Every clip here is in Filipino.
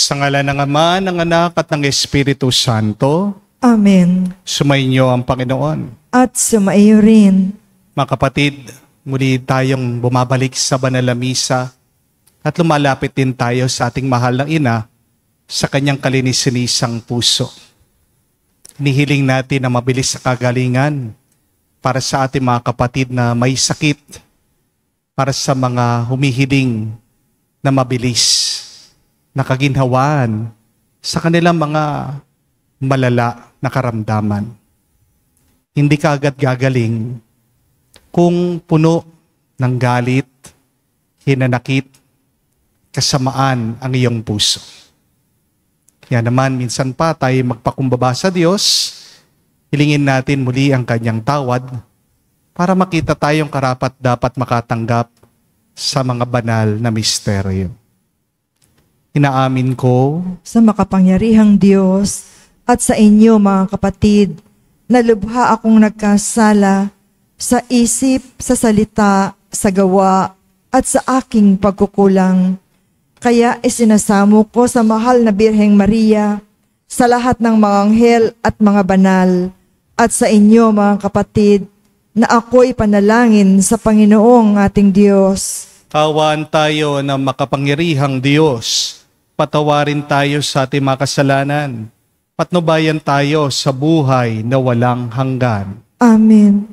Sa ngalan ng Ama, ng Anak at ng Espiritu Santo. Amen. Sumainyo ang Panginoon. At sumaiyo rin. Mga kapatid, muli tayong bumabalik sa banal na misa at lumalapit din tayo sa ating mahal na Ina sa kanyang kalinisanisang puso. Nihiling natin na mabilis sa kagalingan para sa ating mga kapatid na may sakit, para sa mga humihiling na mabilis na kaginhawaan sa kanilang mga malala na karamdaman. Hindi ka agad gagaling kung puno ng galit, hinanakit, kasamaan ang iyong puso. Kaya naman, minsan pa tayo magpakumbaba sa Diyos, hilingin natin muli ang kanyang tawad para makita tayong karapat dapat makatanggap sa mga banal na misteryo. Inaamin ko Sa makapangyarihang Diyos at sa inyo mga kapatid, na lubha akong nagkasala sa isip, sa salita, sa gawa, at sa aking pagkukulang. Kaya isinasamo ko sa mahal na Birheng Maria, sa lahat ng mga anghel at mga banal, at sa inyo mga kapatid, na ako'y panalangin sa Panginoong ating Diyos. kaawaan tayo ng makapangyarihang Diyos. Patawarin tayo sa ating mga kasalanan. Patnubayan tayo sa buhay na walang hanggan. Amen.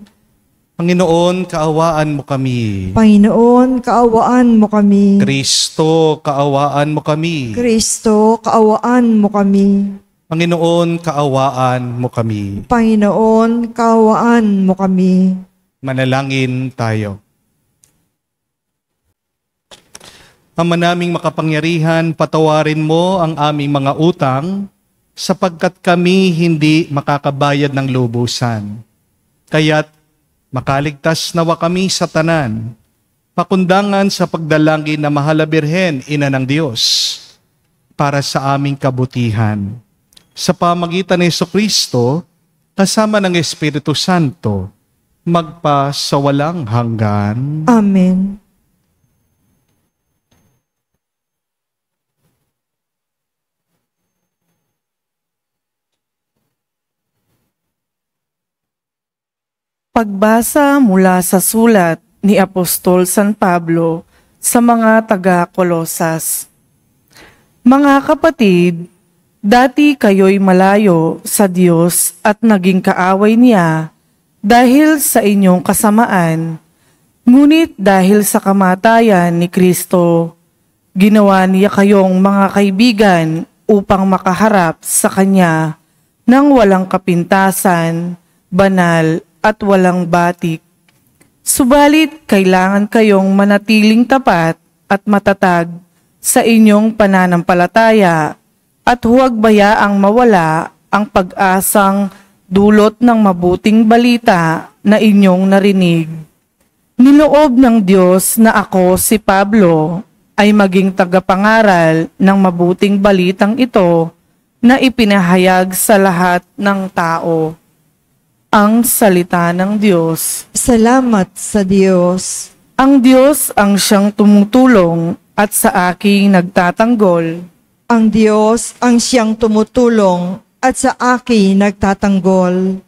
Panginoon, kaawaan mo kami. Panginoon, kaawaan mo kami. Kristo, kaawaan mo kami. Kristo, kaawaan mo kami. Panginoon, kaawaan mo kami. Panginoon, kaawaan mo kami. Manalangin tayo. Ama naming makapangyarihan, patawarin mo ang aming mga utang sapagkat kami hindi makakabayad ng lubusan. Kaya't makaligtas nawa kami sa tanan, pakundangan sa pagdalangin na Mahal na Birhen, Ina ng Diyos, para sa aming kabutihan. Sa pamagitan ni Jesucristo, kasama ng Espiritu Santo, magpa sa walang hanggan. Amen. Pagbasa mula sa sulat ni Apostol San Pablo sa mga taga-Kolosas. Mga kapatid, dati kayo'y malayo sa Diyos at naging kaaway niya dahil sa inyong kasamaan. Ngunit dahil sa kamatayan ni Kristo, ginawa niya kayong mga kaibigan upang makaharap sa Kanya nang walang kapintasan, banal at walang batik. Subalit, kailangan kayong manatiling tapat at matatag sa inyong pananampalataya at huwag bayaang mawala ang pag-asang dulot ng mabuting balita na inyong narinig. Niloob ng Diyos na ako, si Pablo, ay maging tagapangaral ng mabuting balitang ito na ipinahayag sa lahat ng tao. Ang salita ng Diyos. Salamat sa Diyos. Ang Diyos ang siyang tumutulong at sa aking nagtatanggol. Ang Diyos ang siyang tumutulong at sa akin nagtatanggol.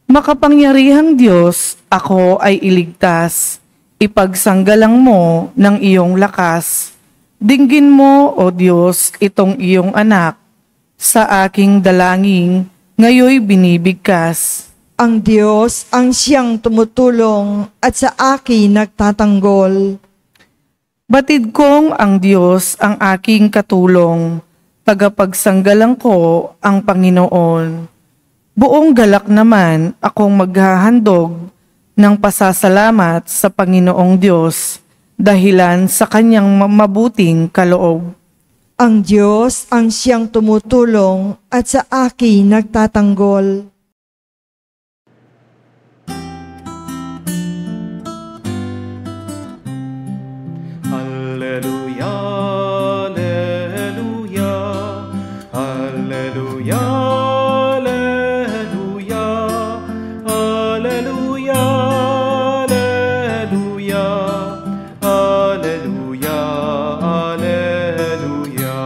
Makapangyarihang Diyos, ako ay iligtas. Ipagsanggalang mo ng iyong lakas. Dinggin mo, O Diyos, itong iyong anak. Sa aking dalangin, ngayoy binibigkas. Ang Diyos ang siyang tumutulong at sa akin nagtatanggol. Batid kong ang Diyos ang aking katulong. Tagapagsanggalang ko ang Panginoon. Buong galak naman akong maghahandog ng pasasalamat sa Panginoong Diyos dahilan sa kanyang mabuting kaloob. Ang Diyos ang siyang tumutulong at sa akin nagtatanggol. Alleluia, alleluia, alleluia, alleluia, alleluia, alleluia, alleluia, alleluia.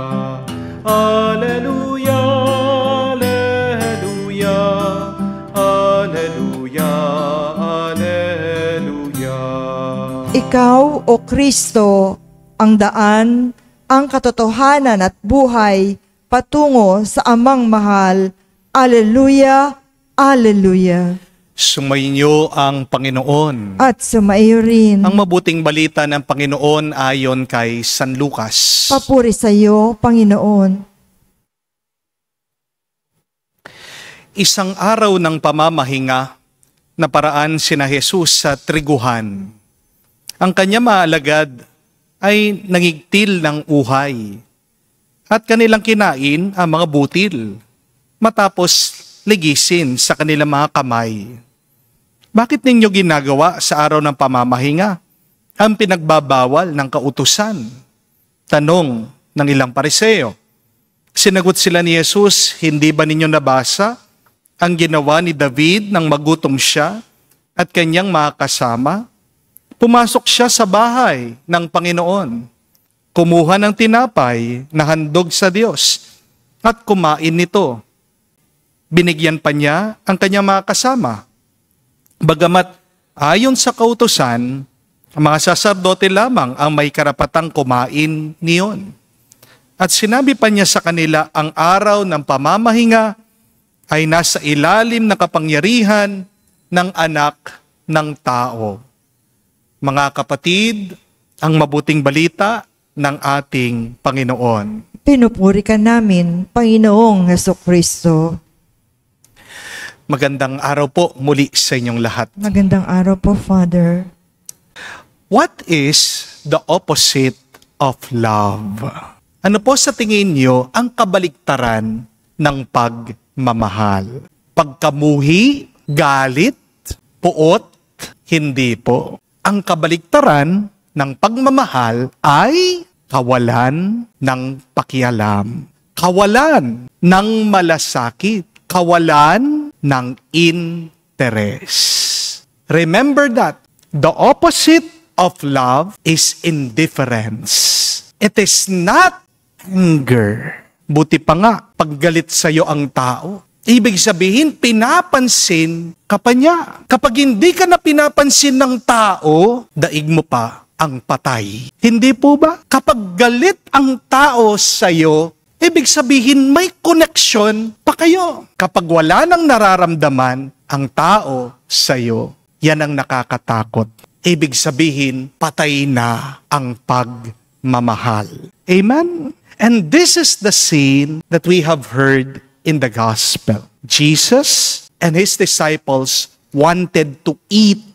Ikaw, O Kristo, ang daan, ang katotohanan at buhay patungo sa Amang mahal. Alleluia, Alleluia. Sumainyo ang Panginoon. At sumaiyo rin. Ang mabuting balita ng Panginoon ayon kay San Lucas. Papuri sa iyo, Panginoon. Isang araw ng pamamahinga, naparaan sina Jesus sa triguhan. Ang kanya maalagad ay nangigtil ng uhay at kanilang kinain ang mga butil matapos ligisin sa kanilang mga kamay. Bakit ninyo ginagawa sa araw ng pamamahinga ang pinagbabawal ng kautusan? Tanong ng ilang Pariseo. Sinagot sila ni Jesus, hindi ba ninyo nabasa ang ginawa ni David nang magutom siya at kanyang mga kasama? Pumasok siya sa bahay ng Panginoon, kumuha ng tinapay na handog sa Diyos at kumain nito. Binigyan pa niya ang kanyang mga kasama. Bagamat ayon sa kautusan, ang mga saserdote lamang ang may karapatang kumain niyon. At sinabi pa niya sa kanila, ang araw ng pamamahinga ay nasa ilalim ng kapangyarihan ng Anak ng Tao. Mga kapatid, ang mabuting balita ng ating Panginoon. Pinupuri ka namin, Panginoong Hesukristo. Magandang araw po muli sa inyong lahat. Magandang araw po, Father. What is the opposite of love? Ano po sa tingin niyo ang kabaliktaran ng pagmamahal? Pagkamuhi, galit, puot? Hindi po. Ang kabaliktaran ng pagmamahal ay kawalan ng pakialam, kawalan ng malasakit, kawalan ng interes. Remember that the opposite of love is indifference. It is not anger. Buti pa nga, paggalit sa'yo ang tao, ibig sabihin, pinapansin ka pa niya. Kapag hindi ka na pinapansin ng tao, daig mo pa ang patay. Hindi po ba? Kapag galit ang tao sa'yo, ibig sabihin may connection pa kayo. Kapag wala nang nararamdaman ang tao sa'yo, yan ang nakakatakot. Ibig sabihin, patay na ang pagmamahal. Amen? And this is the scene that we have heard in the gospel. Jesus and his disciples wanted to eat.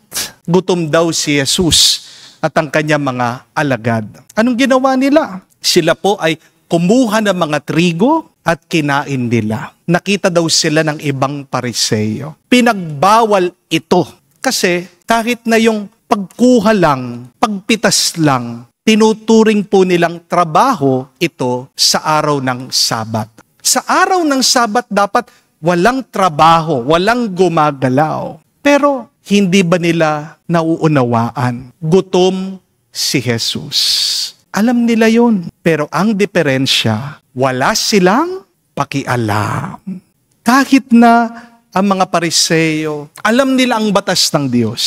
Gutom daw si Jesus at ang kanyang mga alagad. Anong ginawa nila? Sila po ay kumuha ng mga trigo at kinain nila. Nakita daw sila ng ibang Pariseo. Pinagbawal ito kasi kahit na yung pagkuha lang, pagpitas lang, tinuturing po nilang trabaho ito sa araw ng Sabat. Sa araw ng Sabat dapat walang trabaho, walang gumagalaw. Pero hindi ba nila nauunawaan? Gutom si Jesus. Alam nila yun. Pero ang diferensya, wala silang pakialam. Kahit na ang mga Pariseo, alam nila ang batas ng Diyos.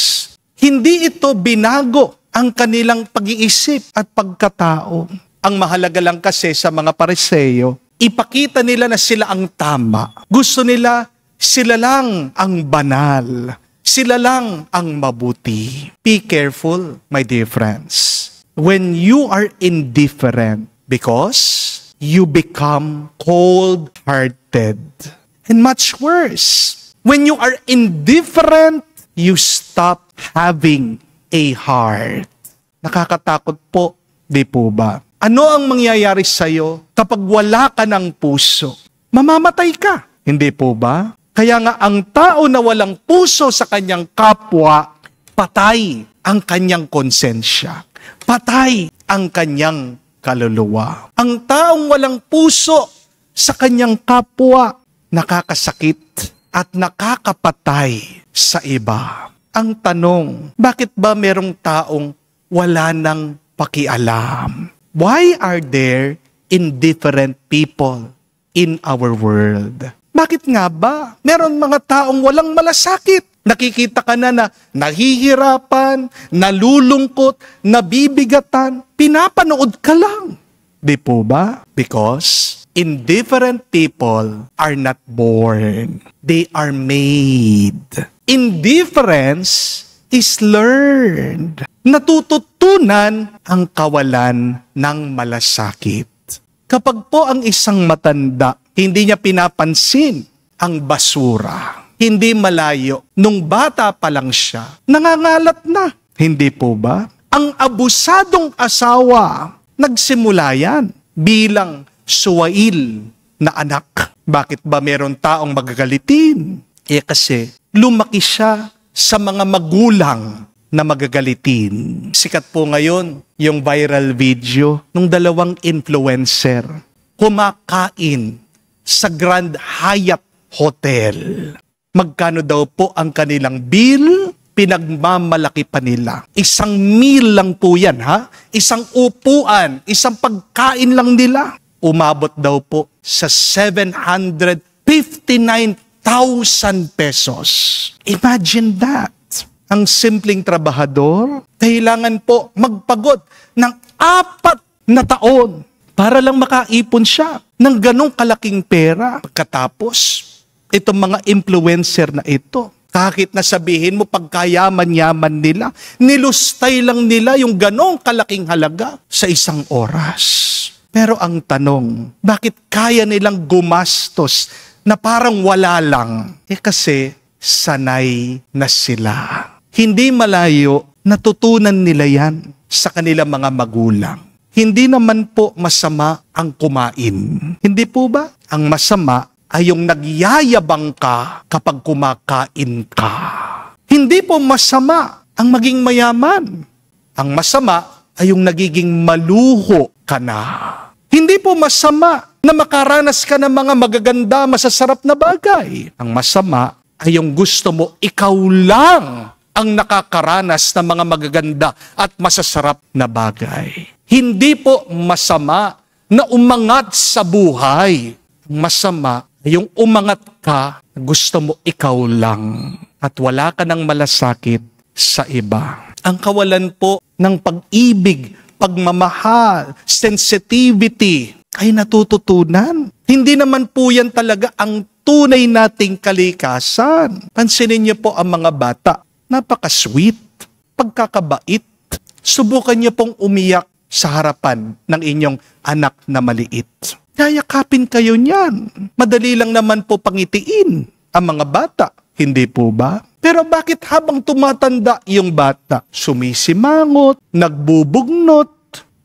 Hindi ito binago ang kanilang pag-iisip at pagkatao. Ang mahalaga lang kasi sa mga Pariseo, ipakita nila na sila ang tama. Gusto nila, sila lang ang banal. Sila lang ang mabuti. Be careful, my dear friends. When you are indifferent because you become cold-hearted. And much worse, when you are indifferent, you stop having a heart. Nakakatakot po, di po ba? Ano ang mangyayari sa'yo kapag wala ka ng puso? Mamamatay ka, hindi po ba? Kaya nga ang tao na walang puso sa kanyang kapwa, patay ang kanyang konsensya. Patay ang kanyang kaluluwa. Ang taong walang puso sa kanyang kapwa, nakakasakit at nakakapatay sa iba. Ang tanong, bakit ba merong taong wala nang pakialam? Why are there indifferent people in our world? Bakit nga ba? Meron mga taong walang malasakit. Nakikita ka na nahihirapan, nalulungkot, nabibigatan, pinapanood ka lang. Di po ba? Because indifferent people are not born. They are made. Indifference is learned. Natututunan ang kawalan ng malasakit. Kapag po ang isang matanda, hindi niya pinapansin ang basura, hindi malayo, nung bata pa lang siya, nangangalat na. Hindi po ba? Ang abusadong asawa, nagsimula yan bilang suwail na anak. Bakit ba meron taong magagalitin? Kasi lumaki siya sa mga magulang na magagalitin. Sikat po ngayon yung viral video ng dalawang influencer kumakain sa Grand Hyatt Hotel. Magkano daw po ang kanilang bill? Pinagmamalaki pa nila. Isang meal lang po yan, ha? Isang upuan, isang pagkain lang nila. Umabot daw po sa 759,000 pesos. Imagine that. Ang simpleng trabahador, kailangan po magpagod ng 4 na taon para lang makaipon siya ng ganong kalaking pera. Pagkatapos, itong mga influencer na ito, kahit na sabihin mo pagkayaman-yaman nila, nilustay lang nila yung ganong kalaking halaga sa isang oras. Pero ang tanong, bakit kaya nilang gumastos na parang wala lang? Kasi sanay na sila. Hindi malayo, natutunan nila yan sa kanilang mga magulang. Hindi naman po masama ang kumain. Hindi po ba? Ang masama ay yung nagyayabang ka kapag kumakain ka. Hindi po masama ang maging mayaman. Ang masama ay yung nagiging maluho ka na. Hindi po masama na makaranas ka ng mga magaganda, masasarap na bagay. Ang masama ay yung gusto mo, ikaw lang ang nakakaranas ng mga magaganda at masasarap na bagay. Hindi po masama na umangat sa buhay. Masama ay yung umangat ka, gusto mo ikaw lang at wala ka ng malasakit sa iba. Ang kawalan po ng pag-ibig, pagmamahal, sensitivity ay natututunan. Hindi naman po yan talaga ang tunay nating kalikasan. Pansinin niyo po ang mga bata. Napaka-sweet, pagkakabait. Subukan niyo pong umiyak sa harapan ng inyong anak na maliit. Yayakapin kayo niyan. Madali lang naman po pangitiin ang mga bata. Hindi po ba? Pero bakit habang tumatanda yung bata, sumisimangot, nagbubugnot,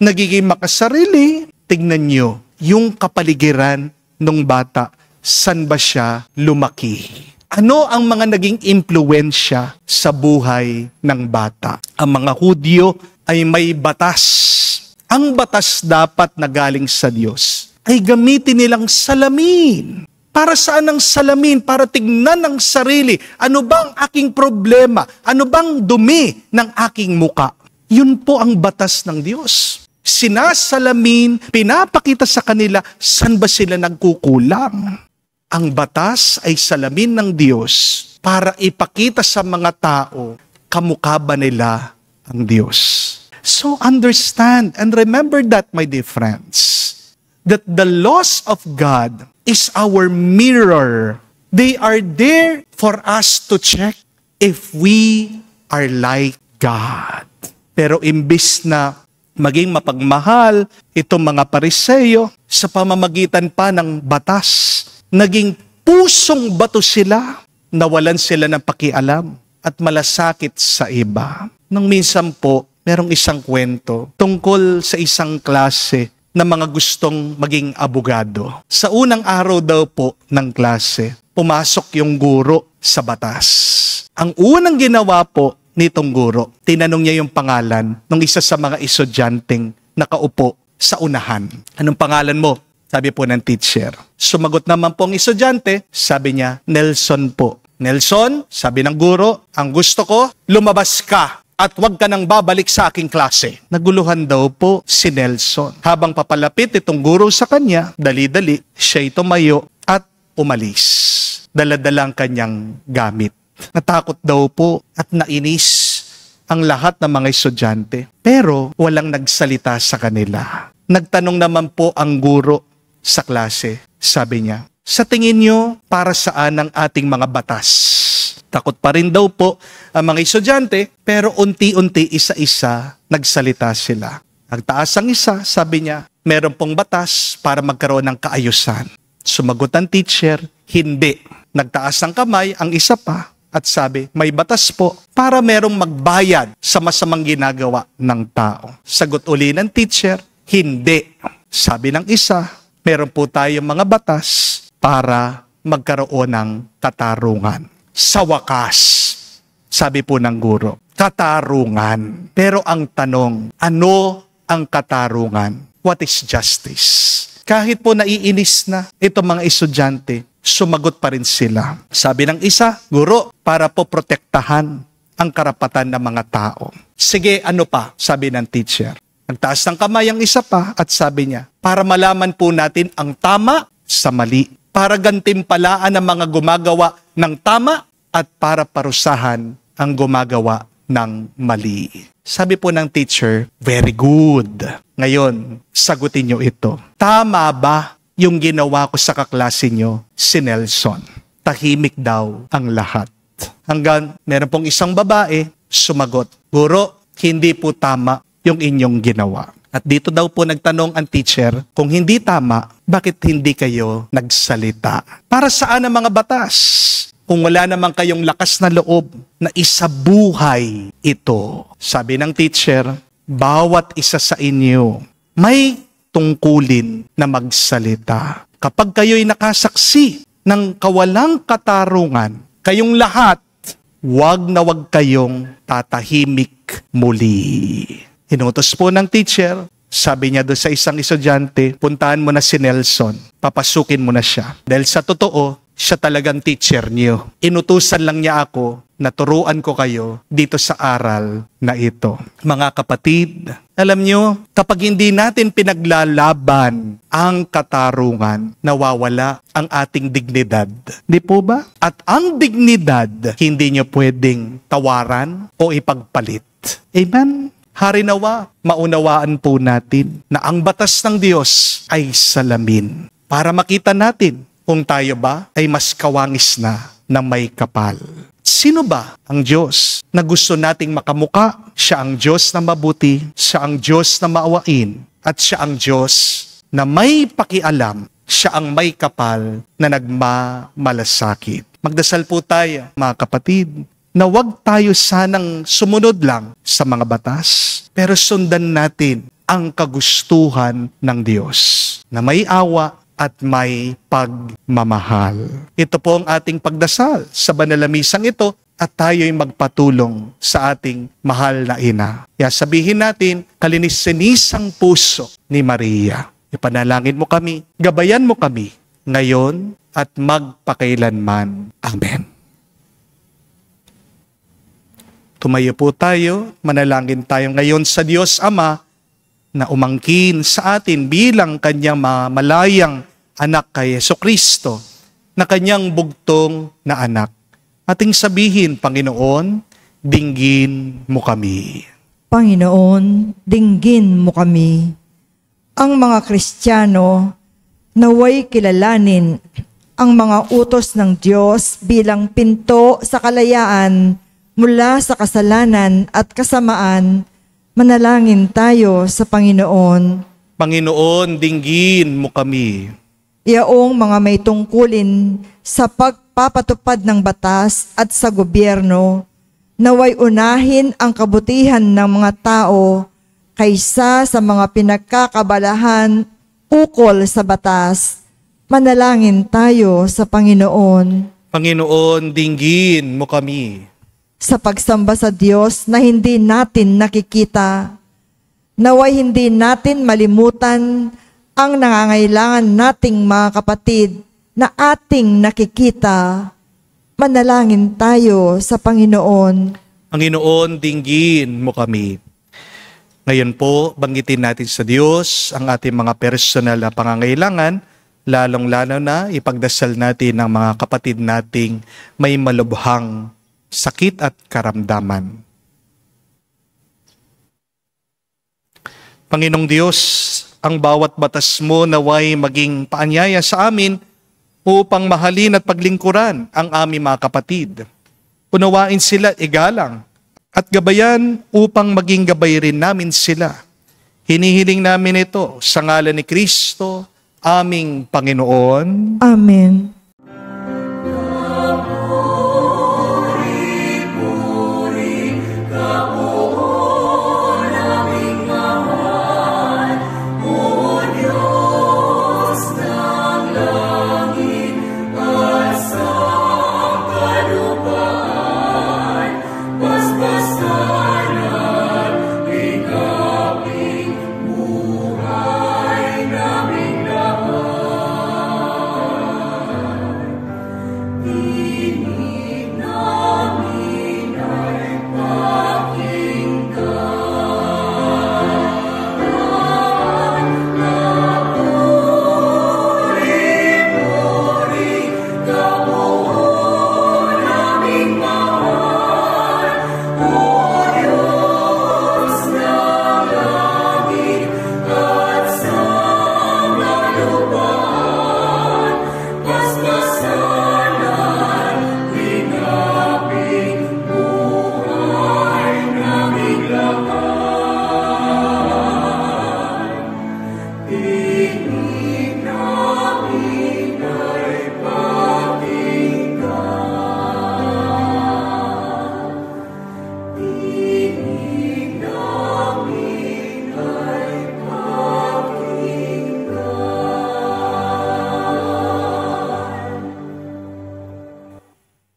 nagiging makasarili? Tingnan niyo, yung kapaligiran ng bata, saan ba siya lumaki? Ano ang mga naging impluwensya sa buhay ng bata? Ang mga Hudyo ay may batas. Ang batas dapat na galing sa Diyos ay gamitin nilang salamin. Para saan ang salamin? Para tignan ang sarili. Ano bang aking problema? Ano bang dumi ng aking muka? Yun po ang batas ng Diyos. Sinasalamin, pinapakita sa kanila saan ba sila nagkukulang. Ang batas ay salamin ng Diyos para ipakita sa mga tao, kamukha ba nila ang Diyos. So understand and remember that, my dear friends, that the laws of God is our mirror. They are there for us to check if we are like God. Pero imbis na maging mapagmahal itong mga Pariseyo sa pamamagitan pa ng batas, naging pusong bato sila, nawalan sila ng pakialam at malasakit sa iba. Nang minsan po, merong isang kwento tungkol sa isang klase na mga gustong maging abogado. Sa unang araw daw po ng klase, pumasok yung guro sa batas. Ang unang ginawa po nitong guro, tinanong niya yung pangalan ng isa sa mga estudyanteng nakaupo sa unahan. Anong pangalan mo? Sabi po ng teacher. Sumagot naman po ang estudyante, sabi niya, Nelson po. Nelson, sabi ng guro, ang gusto ko, lumabas ka at huwag ka nang babalik sa aking klase. Naguluhan daw po si Nelson. Habang papalapit itong guro sa kanya, dali-dali, siya'y tumayo at umalis. Dala-dala ang kanyang gamit. Natakot daw po at nainis ang lahat ng mga estudyante. Pero walang nagsalita sa kanila. Nagtanong naman po ang guro sa klase. Sabi niya, sa tingin niyo, para saan ang ating mga batas? Takot pa rin daw po ang mga estudyante, pero unti-unti, isa-isa, nagsalita sila. Nagtaas ang isa, sabi niya, meron pong batas para magkaroon ng kaayusan. Sumagot ang teacher, hindi. Nagtaas ang kamay, ang isa pa, at sabi, may batas po para merong magbayad sa masamang ginagawa ng tao. Sagot uli ng teacher, hindi. Sabi ng isa, meron po tayong mga batas para magkaroon ng katarungan. Sa wakas, sabi po ng guro, katarungan. Pero ang tanong, ano ang katarungan? What is justice? Kahit po naiinis na itong mga estudyante, sumagot pa rin sila. Sabi ng isa, guro, para po protektahan ang karapatan ng mga tao. Sige, ano pa? Sabi ng teacher. Nagtaas ng kamay ang isa pa at sabi niya, para malaman po natin ang tama sa mali. Para gantimpalaan ang mga gumagawa ng tama at para parusahan ang gumagawa ng mali. Sabi po ng teacher, very good. Ngayon, sagutin niyo ito. Tama ba yung ginawa ko sa kaklase niyo, si Nelson? Tahimik daw ang lahat. Hanggang meron pong isang babae, sumagot, guro, hindi po tama yung inyong ginawa. At dito daw po nagtanong ang teacher, kung hindi tama, bakit hindi kayo nagsalita? Para saan ang mga batas? Kung wala naman kayong lakas na loob na isabuhay ito. Sabi ng teacher, bawat isa sa inyo may tungkulin na magsalita. Kapag kayo'y nakasaksi ng kawalang katarungan, kayong lahat, wag na wag kayong tatahimik muli. Inutos po ng teacher, sabi niya doon sa isang estudyante, puntahan mo na si Nelson, papasukin mo na siya. Dahil sa totoo, siya talagang teacher niyo. Inutusan lang niya ako na turuan ko kayo dito sa aral na ito. Mga kapatid, alam niyo, kapag hindi natin pinaglalaban ang katarungan, nawawala ang ating dignidad. Di po ba? At ang dignidad, hindi niyo pwedeng tawaran o ipagpalit. Amen? Harinawa, maunawaan po natin na ang batas ng Diyos ay salamin para makita natin kung tayo ba ay mas kawangis na ng may kapal. Sino ba ang Diyos na gusto nating makamuka? Siya ang Diyos na mabuti, siya ang Diyos na maawain, at siya ang Diyos na may pakialam, siya ang may kapal na nagmamalasakit. Magdasal po tayo, mga kapatid, na wag tayo sanang sumunod lang sa mga batas, pero sundan natin ang kagustuhan ng Diyos na may awa at may pagmamahal. Ito po ang ating pagdasal sa banal na misang ito at tayo'y magpatulong sa ating mahal na ina. Kaya sabihin natin, kalinis-sinisang puso ni Maria. Ipanalangin mo kami, gabayan mo kami ngayon at magpakailanman. Amen. Tumayo po tayo, manalangin tayo ngayon sa Diyos Ama na umangkin sa atin bilang kanyang malayang anak kay Jesucristo na kanyang bugtong na anak. Ating sabihin, Panginoon, dinggin mo kami. Panginoon, dinggin mo kami. Ang mga Kristiyano naway kilalanin ang mga utos ng Diyos bilang pinto sa kalayaan mula sa kasalanan at kasamaan. Manalangin tayo sa Panginoon. Panginoon, dinggin mo kami. Iyaong mga may tungkulin sa pagpapatupad ng batas at sa gobyerno, naway unahin ang kabutihan ng mga tao kaysa sa mga pinagkakabalahan ukol sa batas. Manalangin tayo sa Panginoon. Panginoon, dinggin mo kami. Sa pagsamba sa Diyos na hindi natin nakikita, naway hindi natin malimutan ang nangangailangan nating mga kapatid na ating nakikita. Manalangin tayo sa Panginoon. Panginoon, dinggin mo kami. Ngayon po, banggitin natin sa Diyos ang ating mga personal na pangangailangan lalong-lalo na ipagdasal natin ang mga kapatid nating may malubhang sakit at karamdaman. Panginoong Diyos, ang bawat batas mo naway maging paanyaya sa amin upang mahalin at paglingkuran ang aming mga kapatid. Unawain sila at igalang at gabayan upang maging gabay rin namin sila. Hinihiling namin ito sa ngalan ni Kristo, aming Panginoon. Amen.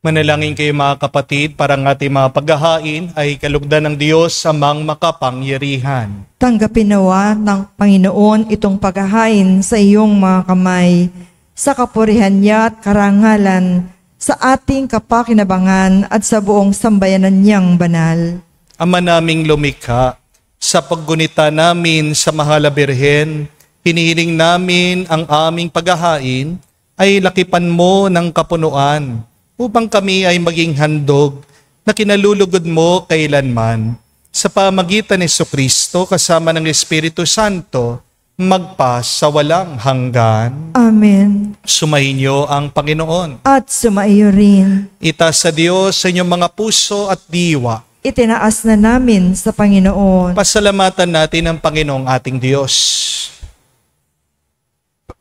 Manalangin kayo mga kapatid para ang ating mga paghahain ay kalugdan ng Diyos amang makapangyarihan. Tanggapin nawa ng Panginoon itong paghahain sa iyong mga kamay, sa kapurihan niya at karangalan, sa ating kapakinabangan at sa buong sambayanan niyang banal. Ama naming lumikha, sa paggunita namin sa Mahal na Birhen, hinihiling namin ang aming paghahain ay lakipan mo ng kapunuan, upang kami ay maging handog na kinalulugod mo kailanman. Sa pamagitan ni Jesucristo kasama ng Espiritu Santo, magpa sa walang hanggan. Amen. Sumainyo ang Panginoon. At sumaiyo rin. Itaas sa Diyos sa inyong mga puso at diwa. Itinaas na namin sa Panginoon. Pasalamatan natin ang Panginoong ating Diyos.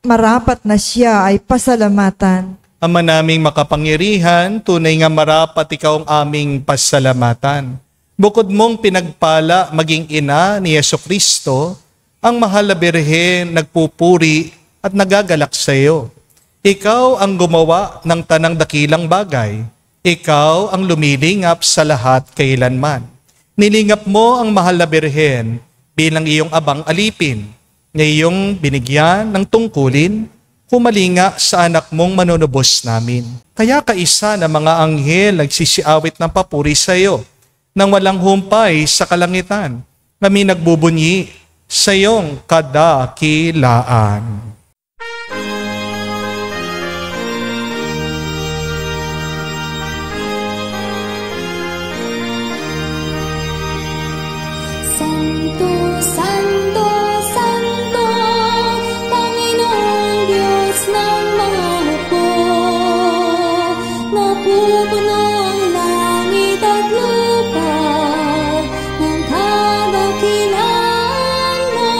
Marapat na siya ay pasalamatan. Ama naming makapangyarihan, tunay nga marapat ikaw ang aming pasalamatan. Bukod mong pinagpala maging ina ni Jesucristo, ang Mahal na Birhen nagpupuri at nagagalak sa iyo. Ikaw ang gumawa ng tanang dakilang bagay. Ikaw ang lumilingap sa lahat kailanman. Nilingap mo ang Mahal na Birhen bilang iyong abang alipin, na iyong binigyan ng tungkulin, humalinga sa anak mong manunubos namin. Kaya kaisa na mga anghel nagsisiawit ng papuri sa iyo, nang walang humpay sa kalangitan, kami nagbubunyi sa iyong kadakilaan. Santo, Santo, Santo, Panginoong Diyos ng mga hukbo. Napupuno ang langit at lupa ng kadakilaan mo.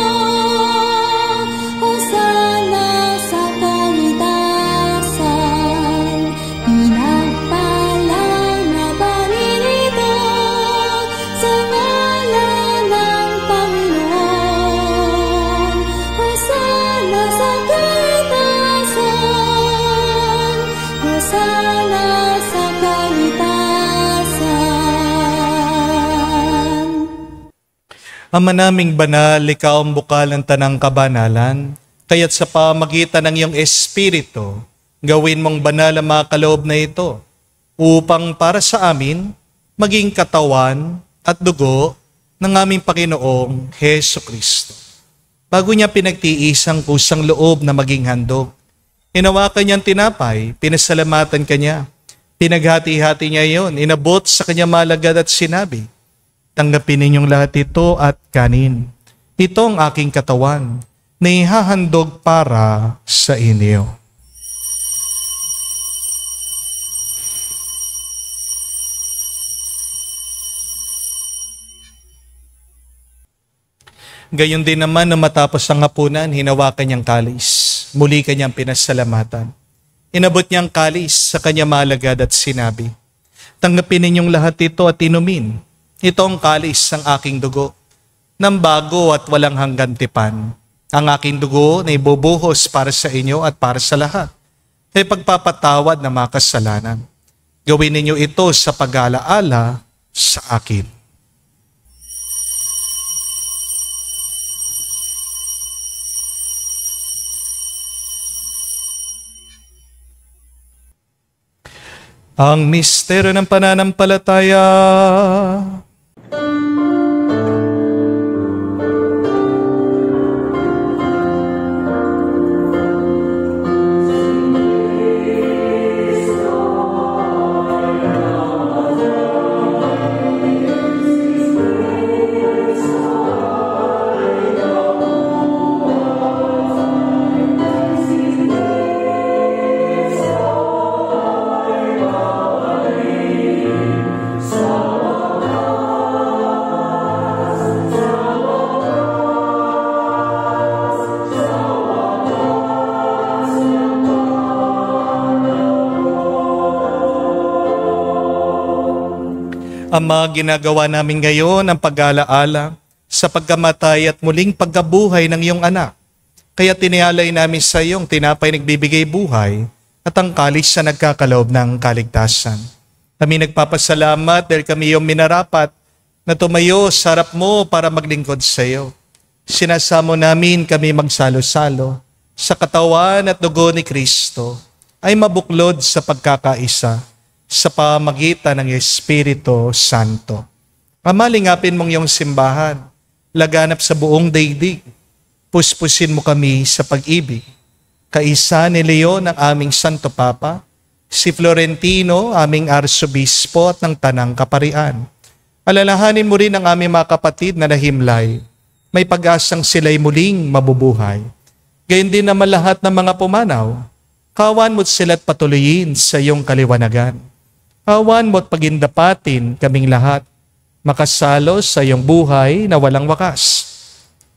Hosana sa kaitasan, pinagpalang na paninito sa ngalan ng Panginoon. Hosana sa kaitasan, Hosana sa kaitasan. Ama naming banal, ikaw ang bukal ng tanang kabanalan, kaya't sa pamagitan ng iyong Espiritu, gawin mong banal ang mga kaloob na ito, upang para sa amin, maging katawan at dugo ng aming Panginoong Hesus Kristo. Bago niya pinagtiis ang kusang loob na maging handog, Hinawakan niyang tinapay, pinasalamatan kanya. Pinaghati-hati niya iyon, inabot sa kanya malagad at sinabi, tanggapin ninyong lahat ito at kanin. Ito ang aking katawan na ihahandog para sa inyo. Gayon din naman na matapos ang hapunan, hinawakan niyang kalis. Muli kanyang pinasalamatan. Inabot niyang kalis sa kanya malagad at sinabi, tanggapin ninyong lahat ito at inumin. Ito ang kalis ng aking dugo, ng bago at walang hanggan tipan. Ang aking dugo na ibubuhos para sa inyo at para sa lahat, ay pagpapatawad ng mga kasalanan. Gawin ninyo ito sa pag-alaala sa akin. Ang misteryo ng pananampalataya. Ama, ginagawa namin ngayon ang pag-alaala sa pagkamatay at muling pagkabuhay ng iyong anak. Kaya tinialay namin sa iyong tinapay nagbibigay buhay at ang kalis na nagkakaloob ng kaligtasan. Kami nagpapasalamat dahil kami iyong minarapat na tumayo sa harap mo para maglingkod sa iyo. Sinasamo namin kami magsalo-salo sa katawan at dugo ni Kristo ay mabuklod sa pagkakaisa sa pamagitan ng Espiritu Santo. Pamalingapin mong iyong simbahan, laganap sa buong daigdig. Puspusin mo kami sa pag-ibig. Kaisa ni Leon ang aming Santo Papa, si Florentino, aming Arsobispo at ng Tanang Kaparian. Alalahanin mo rin ang aming mga kapatid na nahimlay. May pag-asang sila'y muling mabubuhay. Gayon din naman lahat ng mga pumanaw. Kawan mo't sila't patuloyin sa iyong kaliwanagan. Kawan mo't pagindapatin kaming lahat, makasalo sa iyong buhay na walang wakas.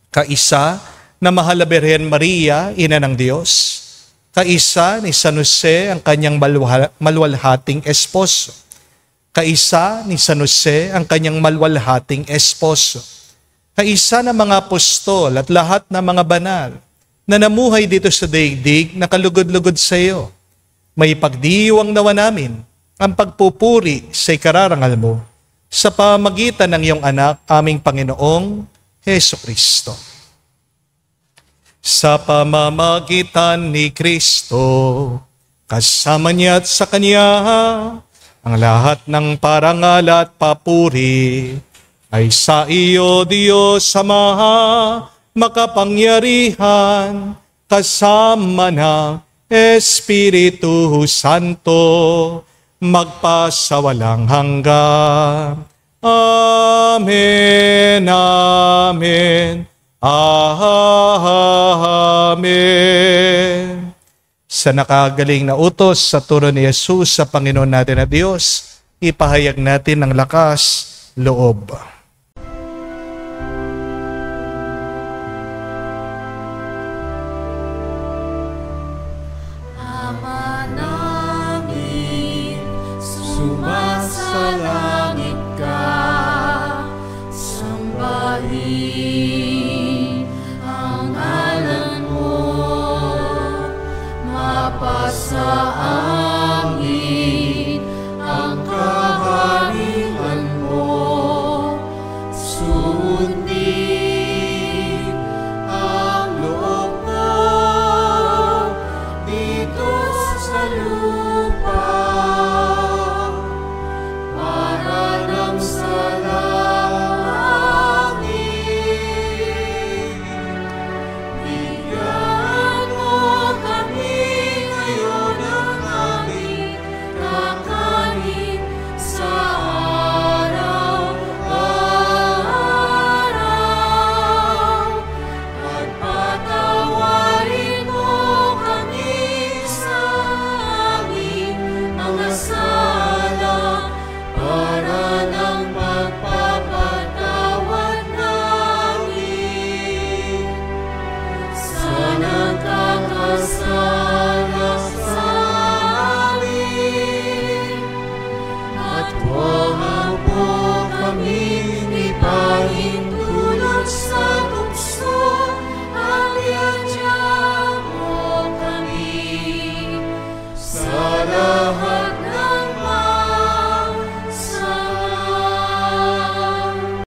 Kaisa na mahal na Birhen Maria, Ina ng Diyos. Kaisa ni San Jose ang kanyang malwalhating esposo. Kaisa ni San Jose ang kanyang malwalhating esposo. Kaisa ng mga apostol at lahat ng mga banal na namuhay dito sa daigdig na kalugod-lugod sa iyo. May pagdiwang nawa namin ang pagpupuri sa ikararangal mo sa pamagitan ng iyong anak, aming Panginoong Heso Kristo. Sa pamamagitan ni Kristo, kasama niya at sa Kanya, ang lahat ng parangal at papuri ay sa iyo, Diyos Ama, makapangyarihan, kasama ng Espiritu Santo, magpasawalang hanggan. Amen, amen, amen. Sa nakagaling na utos sa turo ni Jesus sa Panginoon natin na Diyos, ipahayag natin ng lakas loob. Sumasalangit ka, sambahin ang ngalan mo, mapasa amin ang kaharian mo, sundin ang loob mo dito sa lupa. Bigyan mo kami sa bukso, ang yadya mo kami sa lahat ng masama.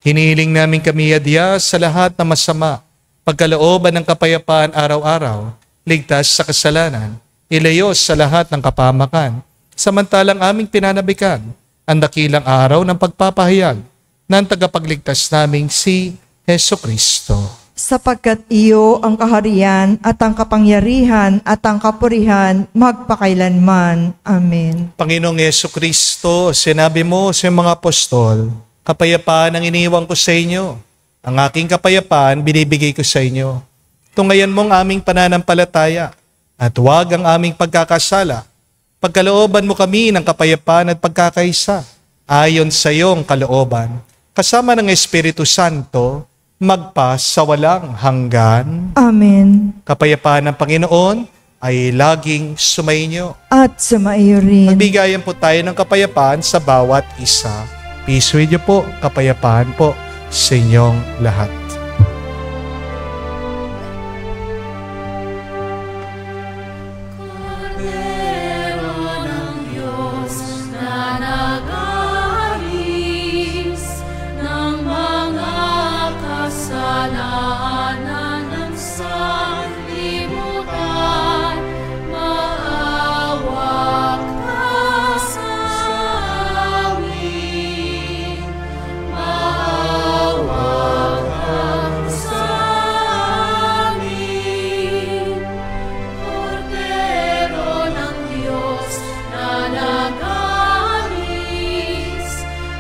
Hinihiling namin kami adya sa lahat na masama, pagkalooban ng kapayapaan araw-araw, ligtas sa kasalanan, ilayos sa lahat ng kapamakan, samantalang aming pinanabikan ang dakilang araw ng pagpapahayag ng tagapagligtas naming si Heso Kristo. Sapagkat iyo ang kaharian at ang kapangyarihan at ang kapurihan magpakailanman. Amen. Panginoong Heso Kristo, sinabi mo sa mga apostol, kapayapaan ang iniwan ko sa inyo. Ang aking kapayapaan binibigay ko sa inyo. Tungayan mong aming pananampalataya at huwag ang aming pagkakasala. Pagkalooban mo kami ng kapayapaan at pagkakaisa ayon sa iyong kalooban. Kasama ng Espiritu Santo, magpa sa walang hanggan. Amen. Kapayapaan ng Panginoon ay laging sumainyo. At sumaiyo rin. Magbigayan po tayo ng kapayapaan sa bawat isa. Peace with you po, kapayapaan po sa inyong lahat. Cordero ng Diyos na nag-aalis ng mga kasalanan ng sanlibutan, maawa ka sa amin. Maawa ka sa amin. Cordero ng Diyos na nag-aalis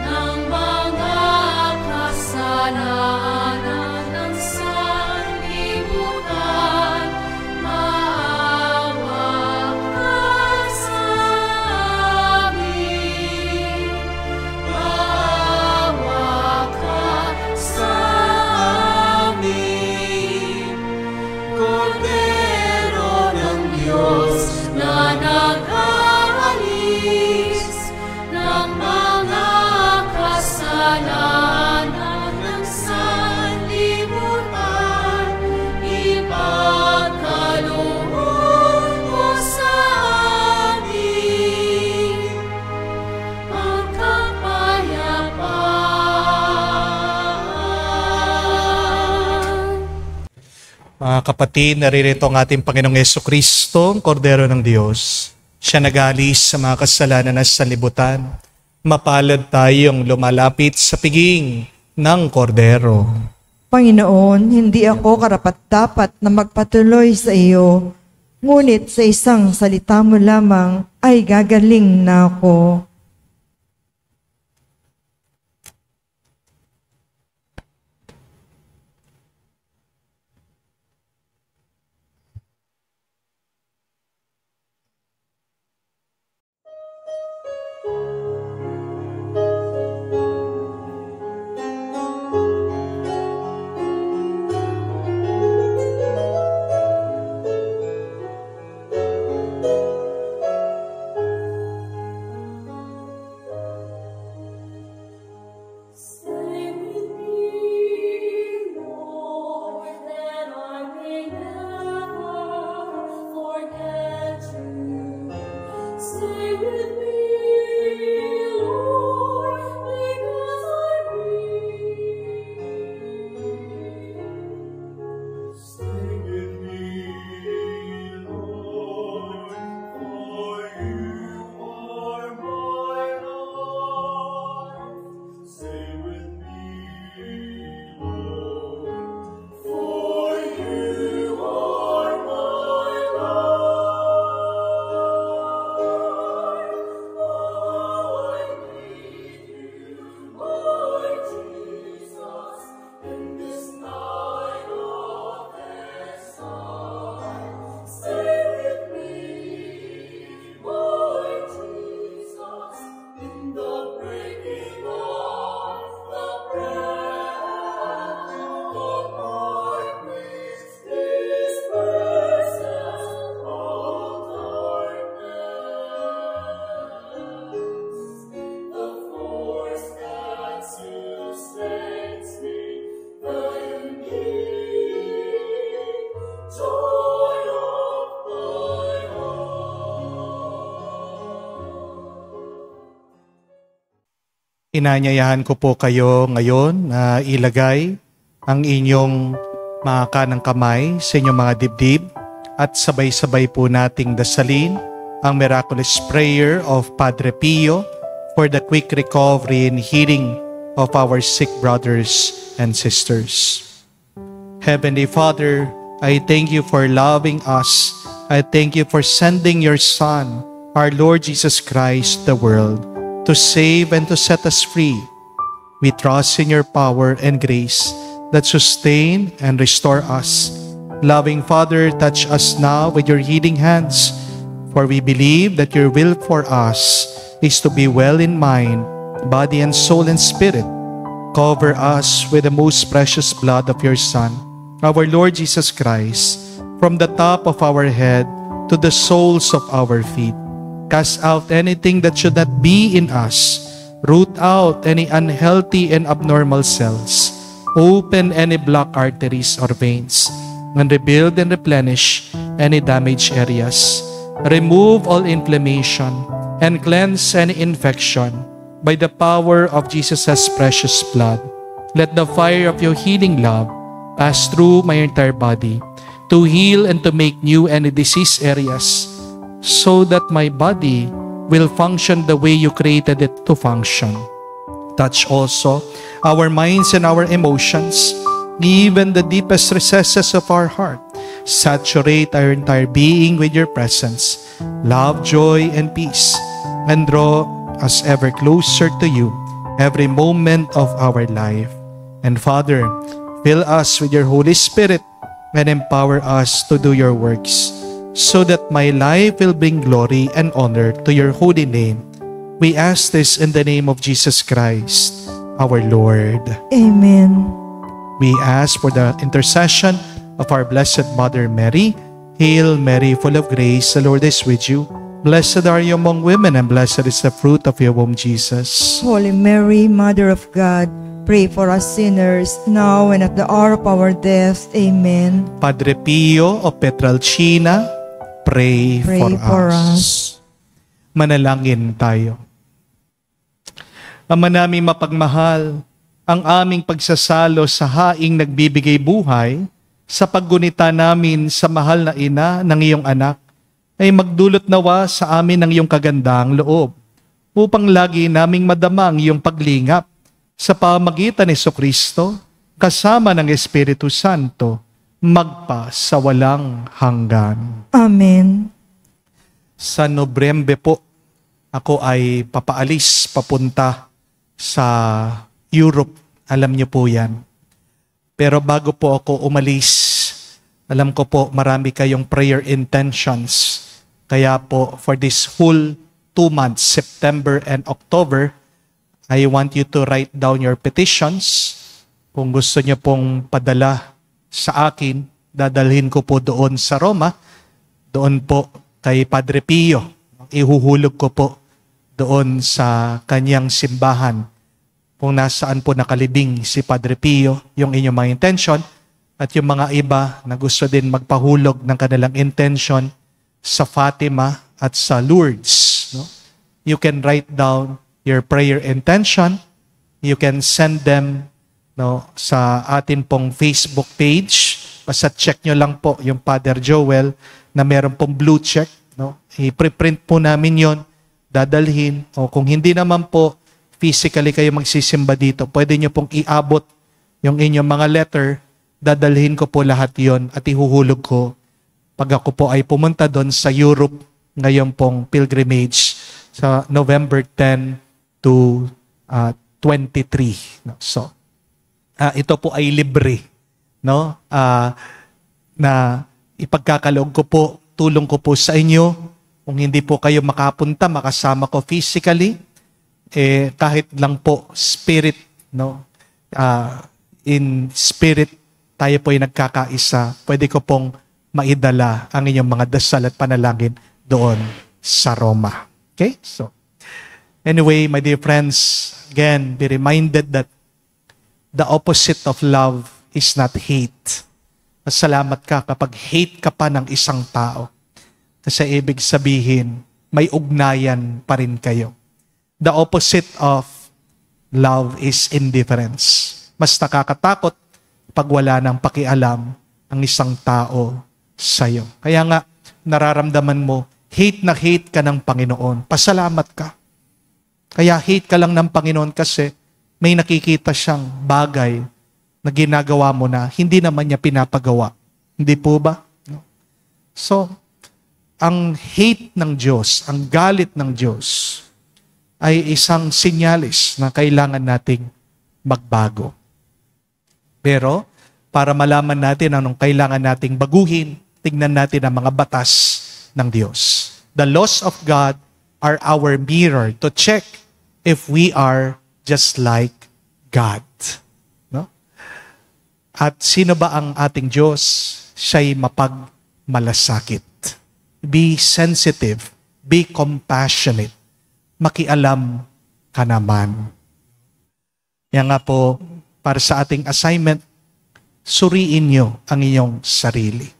ng mga kasalanan ng sanlibutan, maawa ka sa amin. Maawa ka sa amin. Cordero ng Diyos na nag-aalis ng mga kasalanan ng sanlibutan, ipagkaloob mo sa amin ang kapayapaan. Mga kapatid, naririto ang ating Panginoong Yesu Kristo, ang Kordero ng Diyos. Siya nag-aalis sa mga kasalanan na sanlibutan. Mapalad tayong lumalapit sa piging ng Kordero. Panginoon, hindi ako karapat-dapat na magpatuloy sa iyo, ngunit sa isang salita mo lamang ay gagaling na ako. Inanyayahan ko po kayo ngayon na ilagay ang inyong mga kanang kamay sa inyong mga dibdib at sabay-sabay po nating dasalin ang miraculous prayer of Padre Pio for the quick recovery and healing of our sick brothers and sisters. Heavenly Father, I thank you for loving us. I thank you for sending your Son, our Lord Jesus Christ, the world, to save and to set us free. We trust in your power and grace that sustain and restore us. Loving Father, touch us now with your healing hands, for we believe that your will for us is to be well in mind, body and soul and spirit. Cover us with the most precious blood of your Son, our Lord Jesus Christ, from the top of our head to the soles of our feet. Cast out anything that should not be in us. Root out any unhealthy and abnormal cells. Open any blocked arteries or veins. And rebuild and replenish any damaged areas. Remove all inflammation and cleanse any infection by the power of Jesus' precious blood. Let the fire of your healing love pass through my entire body to heal and to make new any disease areas, so that my body will function the way you created it to function. Touch also our minds and our emotions, even the deepest recesses of our heart. Saturate our entire being with your presence, love, joy, and peace, and draw us ever closer to you every moment of our life. And Father, fill us with your Holy Spirit and empower us to do your works, so that my life will bring glory and honor to your holy name. We ask this in the name of Jesus Christ, our Lord. Amen. We ask for the intercession of our Blessed Mother Mary. Hail Mary, full of grace, the Lord is with you. Blessed are you among women, and blessed is the fruit of your womb, Jesus. Holy Mary, Mother of God, pray for us sinners, now and at the hour of our death. Amen. Padre Pio of Petralcina, pray for us. Manalangin tayo. Ama naming mapagmahal, ang aming pagsasalo sa haing nagbibigay buhay sa paggunita namin sa mahal na ina ng iyong anak ay magdulot nawa sa amin ng iyong kagandang loob upang lagi naming madama ang iyong paglingap sa pamagitan ni Jesucristo kasama ng Espiritu Santo magpa sa walang hanggan. Amen. Sa Nobyembre po, ako ay papaalis papunta sa Europe. Alam niyo po yan. Pero bago po ako umalis, alam ko po marami kayong prayer intentions. Kaya po for this whole 2 months, September and October, I want you to write down your petitions. Kung gusto niyo pong padala sa akin, dadalhin ko po doon sa Roma. Doon po kay Padre Pio. Ihuhulog ko po doon sa kanyang simbahan. Kung nasaan po nakalibing si Padre Pio, yung inyong mga intention, at yung mga iba na gusto din magpahulog ng kanilang intention sa Fatima at sa Lourdes. No? You can write down your prayer intention. You can send them sa atin pong Facebook page. Basta check nyo lang po yung Father Joel na meron pong blue check. No? I-preprint po namin yon, dadalhin. O kung hindi naman po physically kayo magsisimba dito, pwede nyo pong iabot yung inyong mga letter, dadalhin ko po lahat yon at ihuhulog ko pag ako po ay pumunta doon sa Europe ngayon pong pilgrimage sa November 10 to 23. No? So, ito po ay libre. No? Na ipagkakaloob ko po, tulong ko po sa inyo. Kung hindi po kayo makapunta, makasama ko physically, kahit lang po spirit, no? In spirit, tayo po ay nagkakaisa. Pwede ko pong maidala ang inyong mga dasal at panalangin doon sa Roma. Okay? So, anyway, my dear friends, again, be reminded that the opposite of love is not hate. Masalamat ka kapag hate ka pa ng isang tao. Kasi ibig sabihin, may ugnayan pa rin kayo. The opposite of Love is indifference. Mas nakakatakot pag wala ng pakialam ang isang tao sa'yo. Kaya nga, nararamdaman mo, hate na hate ka ng Panginoon. Pasalamat ka. Kaya hate ka lang ng Panginoon kasi may nakikita siyang bagay na ginagawa mo na hindi naman niya pinapagawa. Hindi po ba? No? So, ang hate ng Diyos, ang galit ng Diyos, ay isang sinyalis na kailangan nating magbago. Pero, para malaman natin anong kailangan nating baguhin, tignan natin ang mga batas ng Diyos. The laws of God are our mirror to check if we are just like God. No? At sino ba ang ating Diyos? Siya'y mapagmalasakit. Be sensitive. Be compassionate. Makialam ka naman. Yan nga po, para sa ating assignment, suriin nyo ang inyong sarili.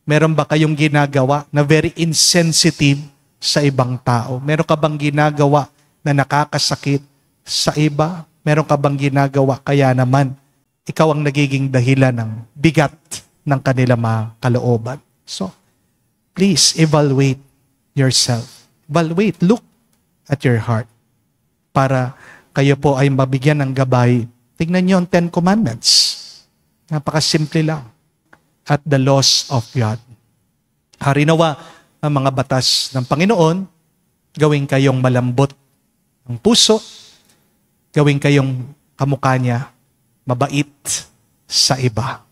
Meron ba kayong ginagawa na very insensitive sa ibang tao? Meron ka bang ginagawa na nakakasakit sa iba? Meron ka bang ginagawa kaya naman ikaw ang nagiging dahilan ng bigat ng kanilang mga kalooban? So, please evaluate yourself. Evaluate, look at your heart para kayo po ay mabigyan ng gabay. Tingnan niyo ang 10 Commandments. Napakasimple lang. At the laws of God. Harinawa ang mga batas ng Panginoon, gawin kayong malambot ng puso, gawin kayong kamukha niya, mabait sa iba.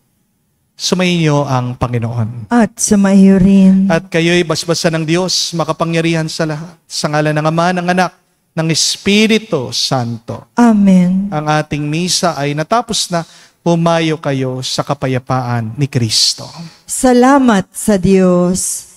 Sumayin niyo ang Panginoon. At sumaiyo rin. At kayo'y basbasa ng Diyos, makapangyarihan sa lahat. Sa ngalan ng Ama, ng Anak, ng Espiritu Santo. Amen. Ang ating misa ay natapos na. Pumayo kayo sa kapayapaan ni Kristo. Salamat sa Diyos.